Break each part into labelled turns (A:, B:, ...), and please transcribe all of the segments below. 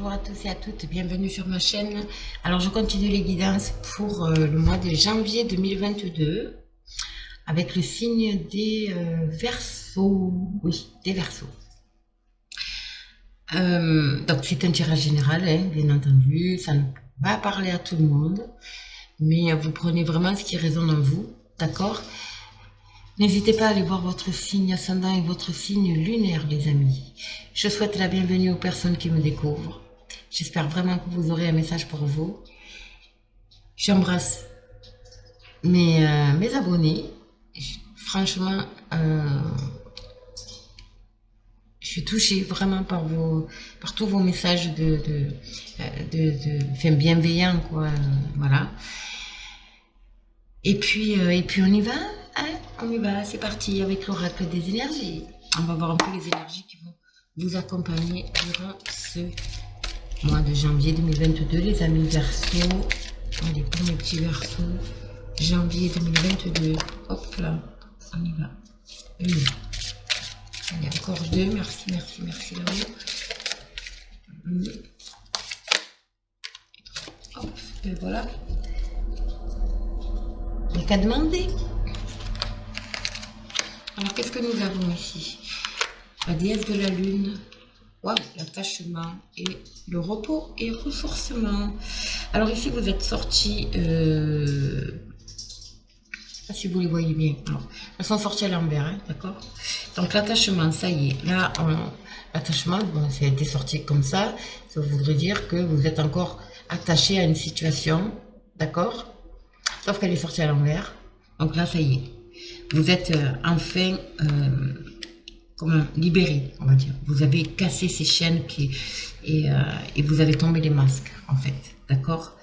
A: Bonjour à tous et à toutes, bienvenue sur ma chaîne. Alors je continue les guidances pour le mois de janvier 2022 avec le signe des Verseaux. Oui, des Verseaux. Donc c'est un tirage général, hein, bien entendu, ça ne peut pas parler à tout le monde, mais vous prenez vraiment ce qui résonne en vous, d'accord? N'hésitez pas à aller voir votre signe ascendant et votre signe lunaire, les amis. Je souhaite la bienvenue aux personnes qui me découvrent. J'espère vraiment que vous aurez un message pour vous. J'embrasse mes abonnés. Franchement, je suis touchée vraiment par tous vos messages enfin, bienveillants, quoi. Voilà. Et puis on y va, hein, on y va, c'est parti avec l'oracle des énergies. On va voir un peu les énergies qui vont vous accompagner durant ce mois de janvier 2022, les amis Verseaux. Allez, pour mes petits Verseaux, janvier 2022, hop là, on y va. Une. Allez, encore deux, merci là-haut. Hop, et voilà. Il n'y a qu'à demander. Alors, qu'est-ce que nous avons ici? La déesse de la lune. Waouh, l'attachement et le repos et ressourcement. Alors ici, vous êtes sortis... je ne sais pas si vous les voyez bien. Alors, elles sont sorties à l'envers, hein, d'accord? Donc l'attachement, ça y est. Là, l'attachement, bon, ça a été sorti comme ça. Ça voudrait dire que vous êtes encore attaché à une situation, d'accord? Sauf qu'elle est sortie à l'envers. Donc là, ça y est. Vous êtes enfin libéré, on va dire. Vous avez cassé ces chaînes et vous avez tombé les masques, en fait. D'accord?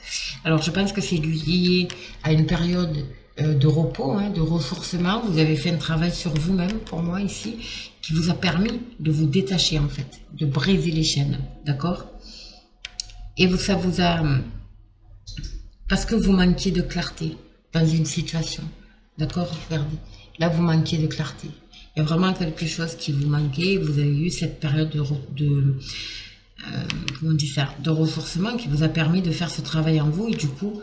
A: Alors, je pense que c'est lié à une période de repos, hein, de ressourcement. Vous avez fait un travail sur vous-même, pour moi, ici, qui vous a permis de vous détacher, en fait, de briser les chaînes. D'accord? Et ça vous a... Parce que vous manquiez de clarté dans une situation. D'accord? Regardez. Là, vous manquiez de clarté. Il y a vraiment quelque chose qui vous manquait. Vous avez eu cette période comment on dit ça, de ressourcement qui vous a permis de faire ce travail en vous. Et du coup,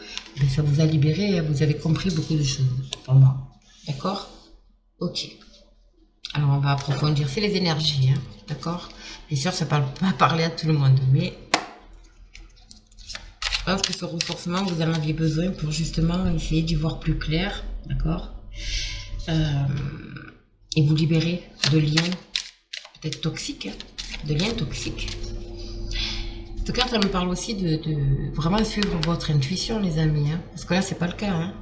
A: ça vous a libéré. Vous avez compris beaucoup de choses pour moi. D'accord? Ok. Alors, on va approfondir. C'est les énergies. Hein, d'accord? Bien sûr, ça ne parle pas parler à tout le monde. Mais je pense que ce ressourcement, vous en aviez besoin pour justement essayer d'y voir plus clair. D'accord? Et vous libérer de liens peut-être toxiques, hein, de liens toxiques. Cette carte, elle me parle aussi de vraiment suivre votre intuition, les amis, hein, parce que là, c'est pas le cas. Hein.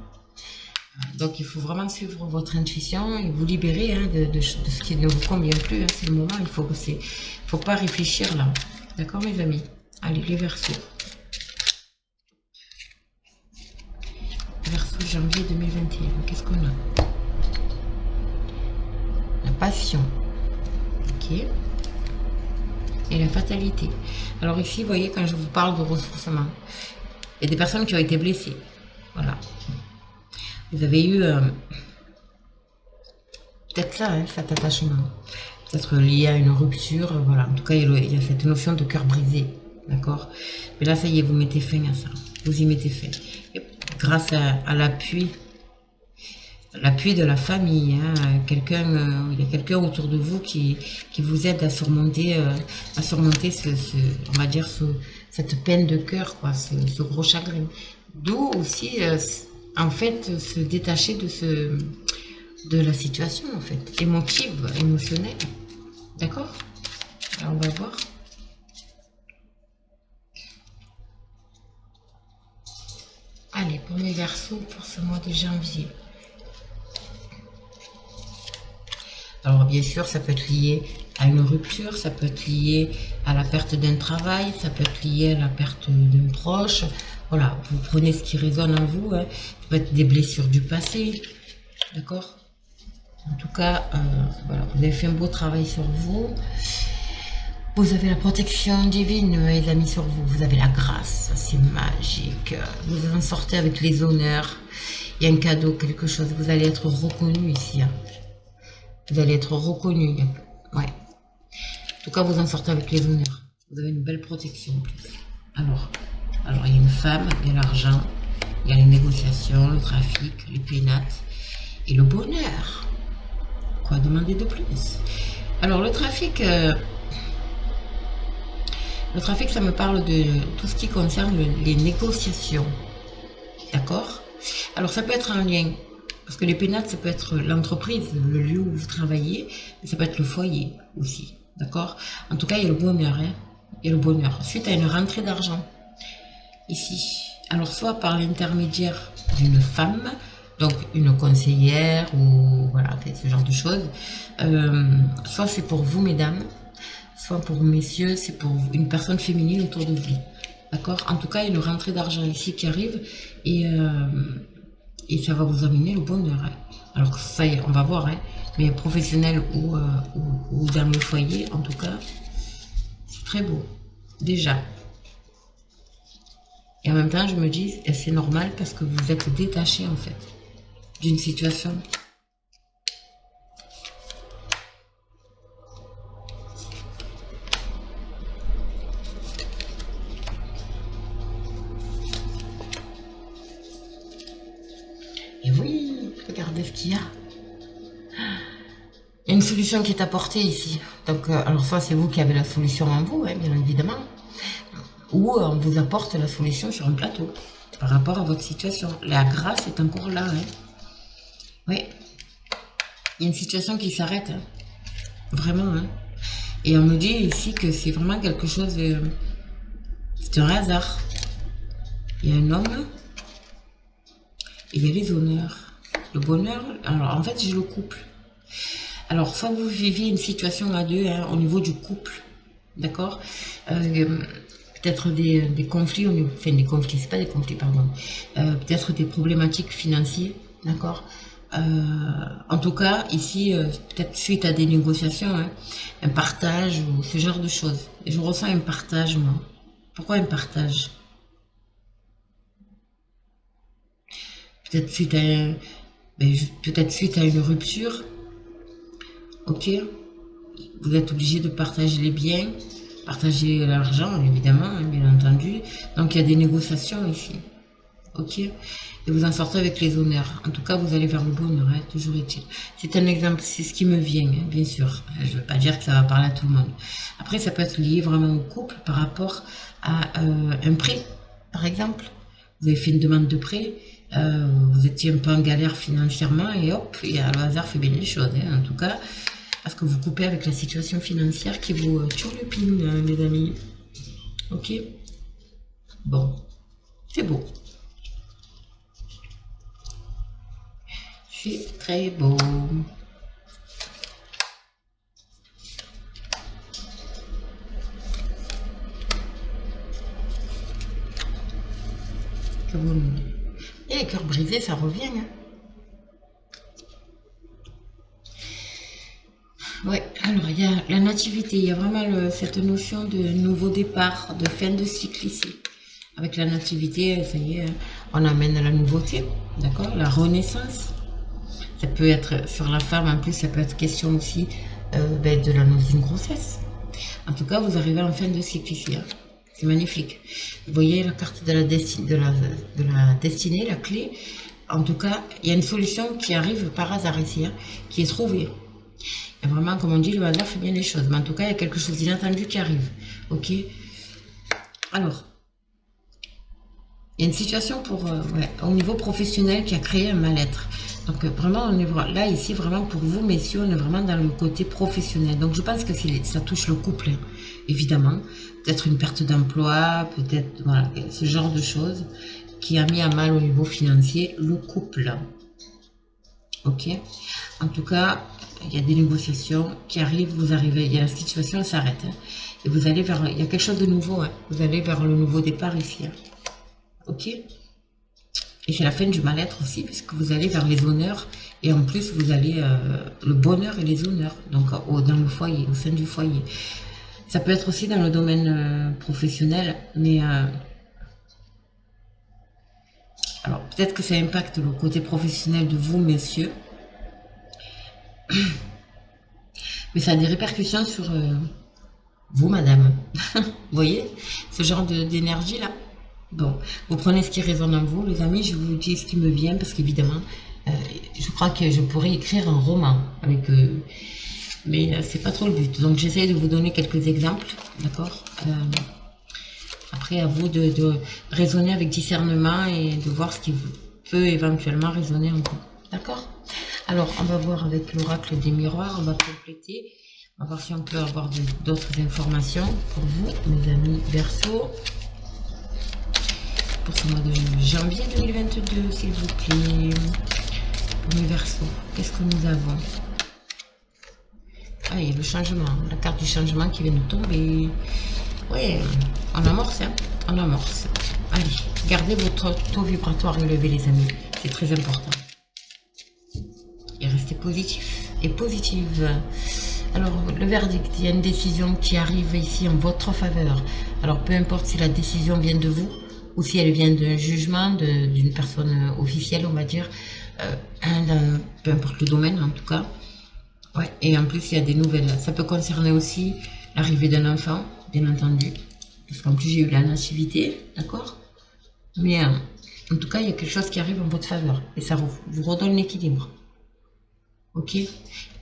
A: Donc, il faut vraiment suivre votre intuition et vous libérer hein, de ce qui ne vous convient plus. Hein. C'est le moment, il faut pas réfléchir là. D'accord, mes amis? Allez, les Verseaux. Verseau janvier 2021. Qu'est-ce qu'on a? La passion. Ok. Et la fatalité. Alors ici, vous voyez, quand je vous parle de ressourcement, il y a des personnes qui ont été blessées. Voilà. Vous avez eu peut-être ça, hein, cet attachement. Peut-être lié à une rupture. Voilà. En tout cas, il y a cette notion de cœur brisé. D'accord? Mais là, ça y est, vous mettez fin à ça. Vous y mettez fin. Et grâce à l'appui de la famille, hein, il y a quelqu'un autour de vous qui vous aide à surmonter on va dire cette peine de cœur, quoi, ce gros chagrin. D'où aussi, en fait, se détacher de la situation, en fait, émotionnelle. D'accord? Alors, on va voir. Allez, pour mes Verseaux, pour ce mois de janvier. Alors bien sûr, ça peut être lié à une rupture, ça peut être lié à la perte d'un travail, ça peut être lié à la perte d'un proche. Voilà, vous prenez ce qui résonne en vous. Hein. Ça peut être des blessures du passé. D'accord? En tout cas, voilà, vous avez fait un beau travail sur vous. Vous avez la protection divine, les amis, sur vous. Vous avez la grâce, c'est magique. Vous en sortez avec les honneurs. Il y a un cadeau, quelque chose. Vous allez être reconnu ici. Hein. Vous allez être reconnu. Ouais. En tout cas, vous en sortez avec les honneurs. Vous avez une belle protection en plus. Alors, il y a une femme, il y a l'argent, il y a les négociations, le trafic, les pénates et le bonheur. Quoi demander de plus? Alors, le trafic, ça me parle de tout ce qui concerne les négociations. D'accord? Alors, ça peut être un lien. Parce que les pénates, ça peut être l'entreprise, le lieu où vous travaillez, mais ça peut être le foyer aussi. D'accord? En tout cas, il y a le bonheur. Hein? Il y a le bonheur. Suite à une rentrée d'argent. Ici. Alors, soit par l'intermédiaire d'une femme, donc une conseillère, ou voilà, ce genre de choses. Soit c'est pour vous, mesdames, soit pour messieurs, c'est pour une personne féminine autour de vous. D'accord? En tout cas, il y a une rentrée d'argent ici qui arrive et ça va vous amener le bonheur. Hein. Alors, ça y est, on va voir, hein, mais professionnel ou dans le foyer, en tout cas, c'est très beau. Déjà. Et en même temps, je me dis, c'est normal parce que vous êtes détaché, en fait, d'une situation. Et oui, regardez ce qu'il y a. Il y a une solution qui est apportée ici. Donc, alors soit c'est vous qui avez la solution en vous, hein, bien évidemment, ou on vous apporte la solution sur un plateau par rapport à votre situation. La grâce est encore là. Hein. Oui, il y a une situation qui s'arrête. Hein. Vraiment. Hein. Et on me dit ici que c'est vraiment quelque chose de... C'est un hasard. Il y a un homme et il y a les honneurs. Le bonheur, alors en fait, j'ai le couple. Alors, soit vous vivez une situation à deux hein, au niveau du couple, d'accord peut-être des conflits, enfin des conflits, c'est pas des conflits, pardon. Peut-être des problématiques financières, d'accord en tout cas, ici, peut-être suite à des négociations, hein, un partage ou ce genre de choses. Et je ressens un partage, moi. Pourquoi un partage? Peut-être suite à, peut-être suite à une rupture, ok? Vous êtes obligé de partager les biens, partager l'argent, évidemment, hein, bien entendu. Donc, il y a des négociations ici. Ok? Et vous en sortez avec les honneurs. En tout cas, vous allez vers le bonheur, hein, toujours est-il. C'est un exemple, c'est ce qui me vient, hein, bien sûr. Je ne veux pas dire que ça va parler à tout le monde. Après, ça peut être lié vraiment au couple par rapport à un prêt, par exemple. Vous avez fait une demande de prêt, vous étiez un peu en galère financièrement et hop, et le hasard fait bien les choses, hein, en tout cas. Parce que vous coupez avec la situation financière qui vous turlupine, mes amis. Ok? Bon, c'est beau. C'est très beau. Et les cœurs brisés, ça revient. Hein. Ouais, alors il y a la nativité, il y a vraiment cette notion de nouveau départ, de fin de cycle ici. Avec la nativité, ça y est, on amène la nouveauté, d'accord? La renaissance. Ça peut être sur la femme, en plus, ça peut être question aussi de l'annonce d'une grossesse. En tout cas, vous arrivez en fin de cycle ici. Hein. C'est magnifique. Vous voyez la carte de la destinée, la clé. En tout cas, il y a une solution qui arrive par hasard ici, hein, qui est trouvée. Et vraiment, comme on dit, le hasard fait bien les choses. Mais en tout cas, il y a quelque chose d'inattendu qui arrive. Ok? Alors, il y a une situation au niveau professionnel qui a créé un mal-être. Donc vraiment, on est là, ici, vraiment pour vous, messieurs, on est vraiment dans le côté professionnel. Donc je pense que ça touche le couple, hein, évidemment. Peut-être une perte d'emploi, peut-être voilà, ce genre de choses qui a mis à mal au niveau financier le couple. Ok? En tout cas, il y a des négociations qui arrivent, vous arrivez, il y a la situation, elle s'arrête. Hein, et vous allez vers, il y a quelque chose de nouveau, hein, vous allez vers le nouveau départ ici. Hein, ok? Et c'est la fin du mal-être aussi, puisque vous allez vers les honneurs, et en plus vous allez le bonheur et les honneurs, donc dans le foyer, au sein du foyer. Ça peut être aussi dans le domaine professionnel, mais alors peut-être que ça impacte le côté professionnel de vous, messieurs, mais ça a des répercussions sur vous, madame. Vous voyez ce genre d'énergie là. Bon, vous prenez ce qui résonne en vous, les amis. Je vous dis ce qui me vient parce qu'évidemment, euh, je crois que je pourrais écrire un roman avec, mais c'est pas trop le but. Donc j'essaie de vous donner quelques exemples, d'accord. Après, à vous de raisonner avec discernement et de voir ce qui peut éventuellement résonner en vous, d'accord. Alors, on va voir avec l'oracle des miroirs, on va compléter, on va voir si on peut avoir d'autres informations pour vous, mes amis Verseau. Pour ce mois de janvier 2022, s'il vous plaît. Pour les Verseaux, qu'est-ce que nous avons? Ah, il y a le changement, la carte du changement qui vient de tomber. Oui, on amorce, hein, on amorce. Allez, gardez votre taux vibratoire élevé, les amis, c'est très important. Et restez positif et positive. Alors, le verdict, il y a une décision qui arrive ici en votre faveur. Alors, peu importe si la décision vient de vous ou si elle vient d'un jugement d'une personne officielle, on va dire, peu importe le domaine en tout cas. Ouais, et en plus, il y a des nouvelles. Ça peut concerner aussi l'arrivée d'un enfant, bien entendu. Parce qu'en plus, j'ai eu la nativité, d'accord. Mais en tout cas, il y a quelque chose qui arrive en votre faveur. Et ça vous redonne l'équilibre. Ok.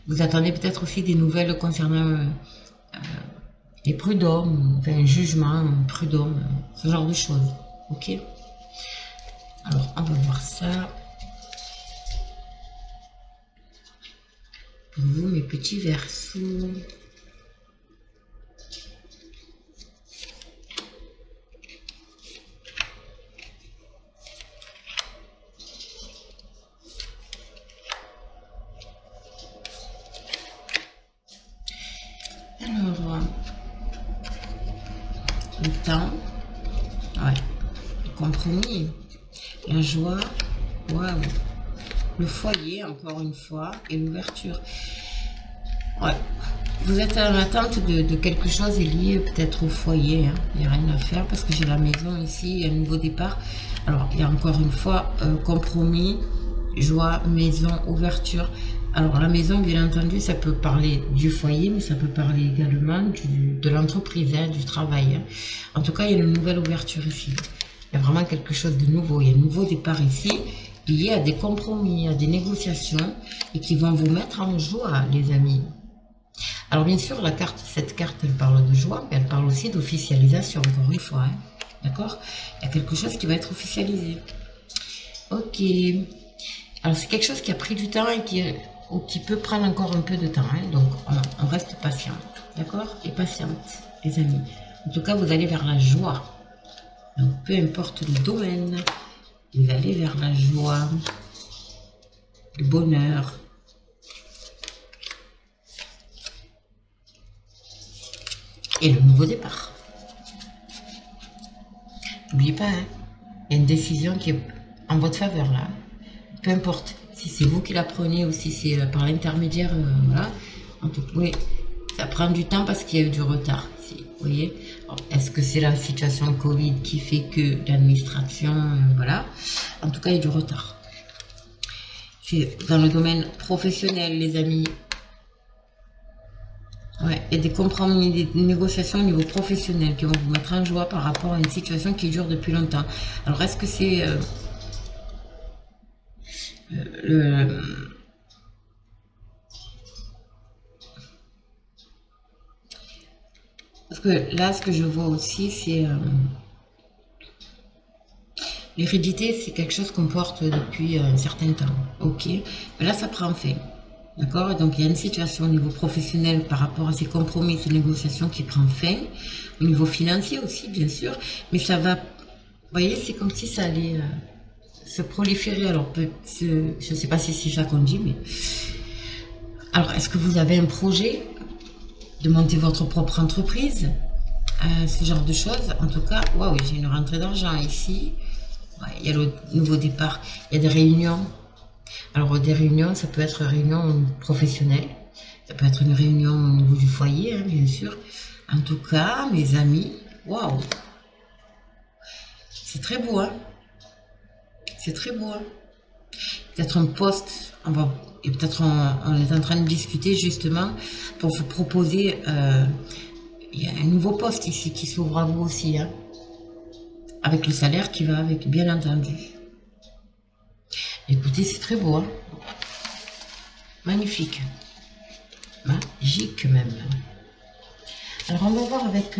A: Vous attendez peut-être aussi des nouvelles concernant les prud'hommes, enfin, un jugement, un prud'homme, ce genre de choses. Ok. Alors, on va voir ça. Pour vous, mes petits Verseaux. Alors, le temps, ouais, le compromis, la joie, waouh, le foyer, encore une fois, et l'ouverture. Ouais, vous êtes en attente de quelque chose lié peut-être au foyer, hein. Il n'y a rien à faire parce que j'ai la maison ici, un nouveau départ. Alors, il y a encore une fois compromis, joie, maison, ouverture. Alors, la maison, bien entendu, ça peut parler du foyer, mais ça peut parler également de l'entreprise, hein, du travail, hein. En tout cas, il y a une nouvelle ouverture ici. Il y a vraiment quelque chose de nouveau. Il y a un nouveau départ ici, lié à des compromis, à des négociations, et qui vont vous mettre en joie, les amis. Alors bien sûr, cette carte, elle parle de joie, mais elle parle aussi d'officialisation, encore une fois, hein. D'accord. Il y a quelque chose qui va être officialisé. Ok. Alors c'est quelque chose qui a pris du temps et qui peut prendre encore un peu de temps, hein. Donc on reste patient, d'accord. Et patiente, les amis. En tout cas, vous allez vers la joie. Donc peu importe le domaine, vous allez vers la joie, le bonheur. Et le nouveau départ. N'oubliez pas, hein, il y a une décision qui est en votre faveur là. Peu importe si c'est vous qui la prenez ou si c'est par l'intermédiaire, voilà. En tout cas, oui, ça prend du temps parce qu'il y a eu du retard ici, vous voyez. Est-ce que c'est la situation Covid qui fait que l'administration, voilà. En tout cas, il y a du retard. C'est dans le domaine professionnel, les amis. Ouais, il y a des compromis, des négociations au niveau professionnel qui vont vous mettre en joie par rapport à une situation qui dure depuis longtemps. Alors, est-ce que c'est Parce que là, ce que je vois aussi, c'est l'hérédité, c'est quelque chose qu'on porte depuis un certain temps. Ok, mais là, ça prend fin. D'accord. Donc, il y a une situation au niveau professionnel par rapport à ces compromis, ces négociations qui prend fin. Au niveau financier aussi, bien sûr. Mais ça va... Vous voyez, c'est comme si ça allait se proliférer. Alors, je ne sais pas si c'est ça qu'on dit, mais... Alors, est-ce que vous avez un projet de monter votre propre entreprise, ce genre de choses? En tout cas, waouh, j'ai une rentrée d'argent ici. Ouais, il y a le nouveau départ. Il y a des réunions. Alors, des réunions, ça peut être une réunion professionnelle. Ça peut être une réunion au niveau du foyer, hein, bien sûr. En tout cas, mes amis, waouh. C'est très beau, hein. C'est très beau, hein. Peut-être un poste, et peut-être on est en train de discuter justement pour vous proposer il y a un nouveau poste ici qui s'ouvre à vous aussi, hein, avec le salaire qui va avec, bien entendu. Écoutez, c'est très beau, hein. Magnifique. Magique même. Alors, on va voir avec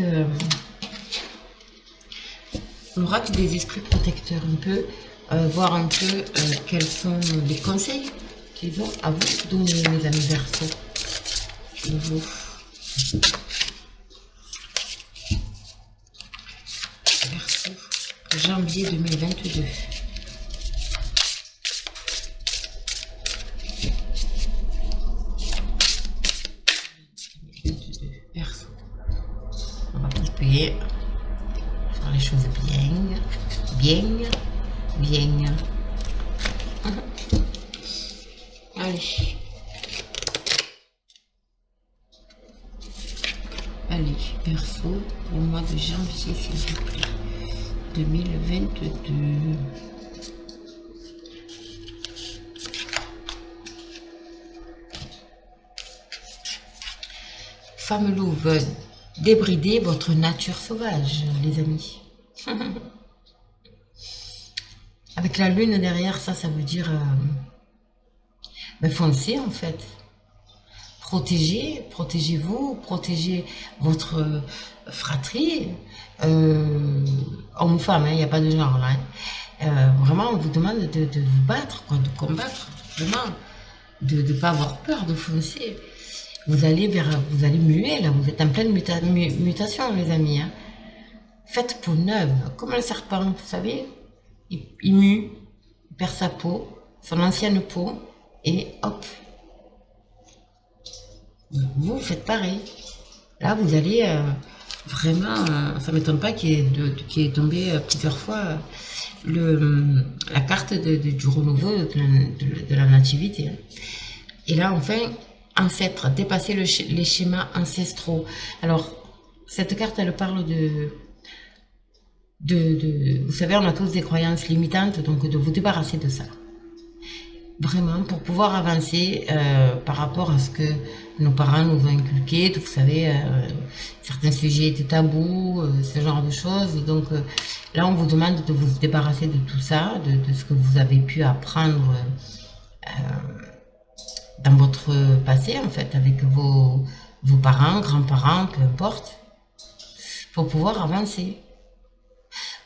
A: l'oracle des esprits protecteurs un peu, voir un peu quels sont les conseils qu'ils ont à vous donner, mes amis Verseaux. Verseau, janvier 2022. Verseau. On va couper, faire les choses bien. Allez. Allez, Verseau, au mois de janvier, s'il vous plaît, 2022. Femme louve, débridez votre nature sauvage, les amis. Avec la lune derrière, ça veut dire foncez en fait. Protégez-vous, protégez votre fratrie, homme ou femme, il n'y a pas de genre là. Vraiment, on vous demande de vous battre, quoi, de combattre, vraiment, de ne pas avoir peur, de foncer. Vous allez muer là, vous êtes en pleine mutation, les amis. Hein. Faites peau neuve, comme un serpent, vous savez, il mue, il perd sa peau, son ancienne peau, et hop. Vous faites pareil. Là, vous allez vraiment... ça ne m'étonne pas qu'il est tombé plusieurs fois la carte du renouveau de la nativité. Hein. Et là, enfin, ancêtre, dépasser les schémas ancestraux. Alors, cette carte, elle parle vous savez, on a tous des croyances limitantes, donc de vous débarrasser de ça. Vraiment, pour pouvoir avancer par rapport à ce que nos parents nous ont inculqué, vous savez, certains sujets étaient tabous, ce genre de choses. Donc là, on vous demande de vous débarrasser de tout ça, de ce que vous avez pu apprendre dans votre passé, en fait, avec vos parents, grands-parents, peu importe, pour pouvoir avancer.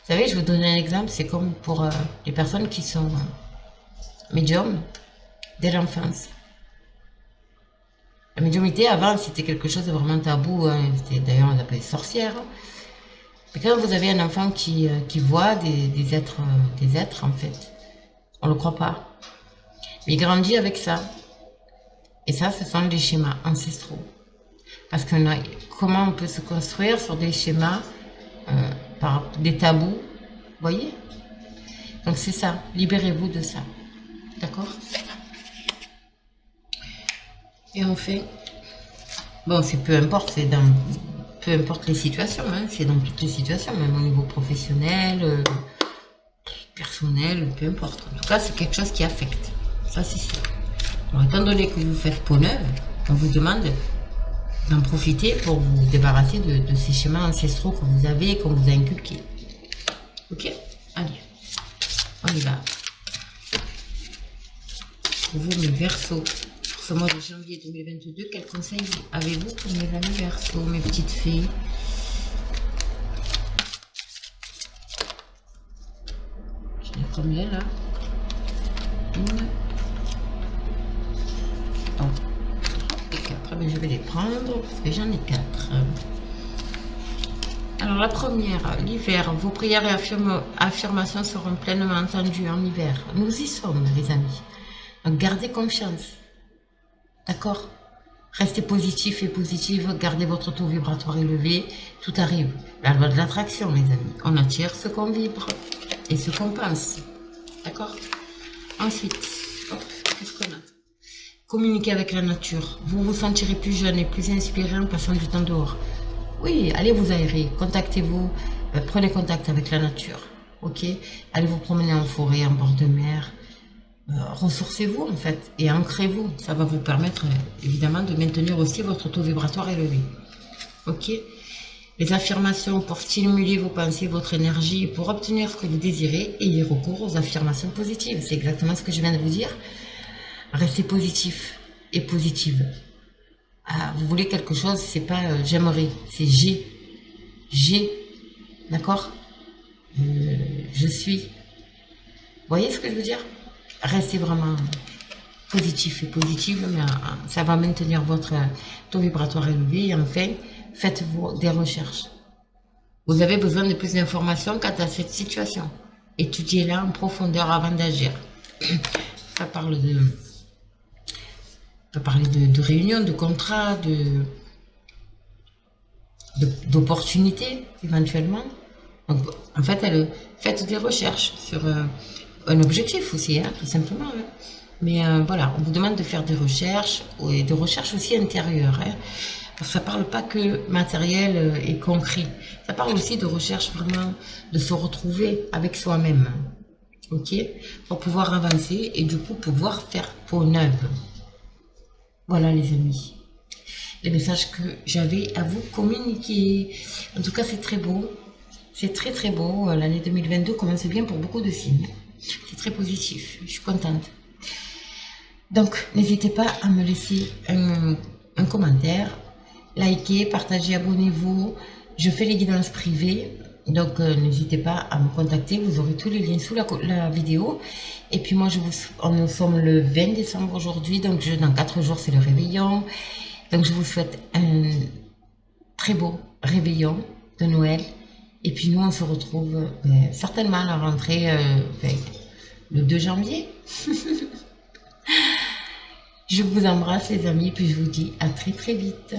A: Vous savez, je vais vous donner un exemple, c'est comme pour les personnes qui sont... médium dès l'enfance. La médiumnité avant c'était quelque chose de vraiment tabou, hein. D'ailleurs on l'appelait sorcière. Mais quand vous avez un enfant qui voit des êtres en fait, on le croit pas. Mais il grandit avec ça. Et ça, ce sont des schémas ancestraux. Parce que comment on peut se construire sur des schémas par des tabous, vous voyez? Donc c'est ça, libérez-vous de ça. D'accord? Et enfin, bon, c'est peu importe, peu importe les situations, hein, c'est dans toutes les situations, même au niveau professionnel, personnel, peu importe. En tout cas, c'est quelque chose qui affecte. Ça, c'est sûr. Alors, étant donné que vous faites peau neuve, on vous demande d'en profiter pour vous débarrasser de ces schémas ancestraux que vous avez et qu'on vous a inculqués. Ok? Allez, on y va. Pour vous, mes Verseaux, pour ce mois de janvier 2022, quels conseils avez-vous pour mes amis Verseaux, mes petites filles? J'en ai combien là? Une. Oh. Et après, ben, je vais les prendre parce que j'en ai 4. Alors la première, l'hiver, vos prières et affirmations seront pleinement entendues en hiver. Nous y sommes, les amis. Donc, gardez confiance. D'accord? Restez positif et positive. Gardez votre taux vibratoire élevé. Tout arrive. La loi de l'attraction, les amis. On attire ce qu'on vibre et ce qu'on pense. D'accord? Ensuite, qu'est-ce qu'on a? Communiquez avec la nature. Vous vous sentirez plus jeune et plus inspiré en passant du temps dehors. Oui, allez vous aérer. Contactez-vous. Prenez contact avec la nature. Ok? Allez vous promener en forêt, en bord de mer. Ressourcez-vous en fait et ancrez-vous. Ça va vous permettre évidemment de maintenir aussi votre taux vibratoire élevé. Ok? Les affirmations pour stimuler vos pensées, votre énergie et pour obtenir ce que vous désirez, ayez recours aux affirmations positives. C'est exactement ce que je viens de vous dire. Restez positif et positive. Ah, vous voulez quelque chose, c'est pas j'aimerais, c'est j'ai. J'ai. D'accord? Je suis. Vous voyez ce que je veux dire? Restez vraiment positif et positive, mais ça va maintenir votre taux vibratoire élevé. Et enfin, faites des recherches. Vous avez besoin de plus d'informations quant à cette situation. Étudiez-la en profondeur avant d'agir. Ça parle de réunions, de contrats, d'opportunités éventuellement. Donc, en fait, faites des recherches sur un objectif aussi, hein, tout simplement. Hein. Mais voilà, on vous demande de faire des recherches et des recherches aussi intérieures. Hein, parce que ça parle pas que matériel et concret. Ça parle aussi de recherche vraiment de se retrouver avec soi-même. Ok? Pour pouvoir avancer et du coup pouvoir faire peau neuve. Voilà les amis. Les messages que j'avais à vous communiquer. En tout cas, c'est très beau. C'est très très beau. L'année 2022 commence bien pour beaucoup de signes. C'est très positif. Je suis contente. Donc, n'hésitez pas à me laisser un commentaire. Likez, partagez, abonnez-vous. Je fais les guidances privées. Donc, n'hésitez pas à me contacter. Vous aurez tous les liens sous la vidéo. Et puis moi, nous sommes le 20 décembre aujourd'hui. Donc, dans 4 jours, c'est le réveillon. Donc, je vous souhaite un très beau réveillon de Noël. Et puis, nous, on se retrouve certainement à la rentrée le 2 janvier. Je vous embrasse, les amis. Puis, je vous dis à très, très vite.